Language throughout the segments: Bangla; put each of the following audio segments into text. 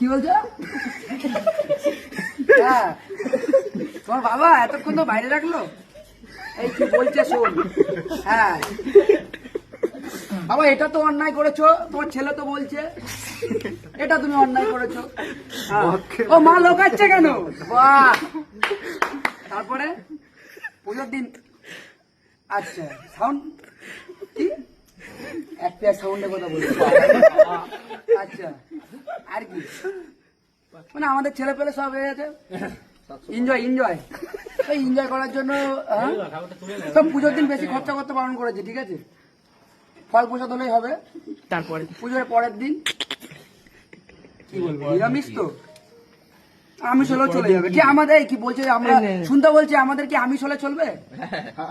কি বলছো? হ্যাঁ, তোমার বাবা এতক্ষণ তো বাইরে রাখলো। এই কি বলছে শোন। হ্যাঁ বাবা, এটা তো অন্যায় করেছো, তোমার ছেলে তো বলছে এটা তুমি অন্যায় করেছো। ও মা লোকাচ্ছে কেন? বাহ, তারপরে পুজোর দিন আচ্ছা সাউন্ড কি একটা সাউন্ডের কথা বলছি। আচ্ছা আর কি, মানে আমাদের ছেলে পেলে সব হয়ে গেছে, এনজয় এনজয় করার জন্য সব পুজোর দিন বেশি খরচা করতে বারণ করেছে, ঠিক আছে? ফল প্রসাদ হলেই হবে। তারপরে পুজোর পরের দিন কি বলবো, নিরামিষ তো, আমিষ হলেও চলে যাবে। কি আমাদের কি বলছে, আমরা শুনতে বলছি আমাদের কি আমিষ হলে চলবে?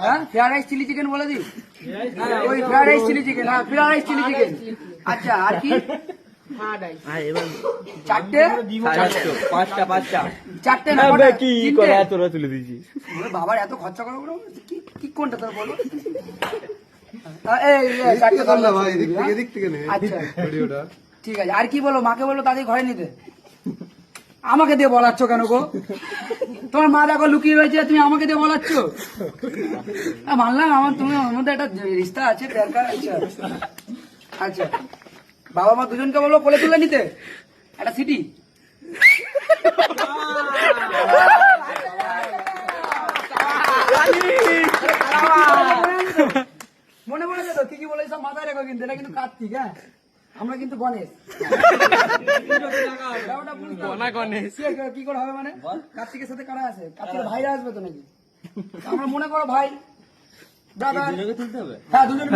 হ্যাঁ, ফ্রাইড রাইস চিলি চিকেন বলে দিই, ওই ফ্রাইড রাইস চিলি চিকেন। হ্যাঁ, ফ্রাইড রাইস চিলি চিকেন। আচ্ছা আর কি? চারটে চারটে না কি করে তোরা তুলে দিয়েছিস? বাবার এত খরচা করো কি কোনটা তোর বলো? আচ্ছা ঠিক আছে, আর কি বলো? মাকে বলো তাদের ঘরে নিতে। আমাকে দিয়ে বলাচ্ছ কেন গো? তোমার মা দেখো লুকিয়ে রয়েছে, তুমি আমাকে দিয়ে বলাচ্ছ? মানলাম আমার তুমি আমার মধ্যে একটা রিস্তা আছে, দরকার আছে। আচ্ছা বাবা মা দুজনকে বলো কোলে তুলে নিতে একটা সিটি। মনে পড়েছে তো? কি বলে সব মাথায় রেখো, কিন্তু এটা কিন্তু কার্তিক। হ্যাঁ, আমরা কিন্তু গণেশ। কি করে হবে মানে? কার্তিকের সাথে কারা আছে? কার্তিকের ভাইরা আসবে তো নাকি? আমরা মনে করো ভাই দাদা। হ্যাঁ দুজন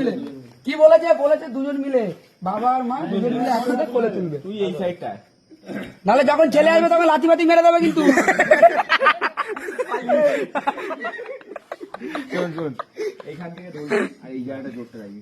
মিলে। কি বলেছে? দুজন মিলে, বাবা আর মা দুজন মিলে একসাথে কোলে তুলবে। তুই এই সাইডটা, নাহলে যখন ছেলে আসবে তখন লাথি ফাতি মেরে দেবে কিন্তু। শোন এখান থেকে এই জায়গাটা জোরটা রাখবি।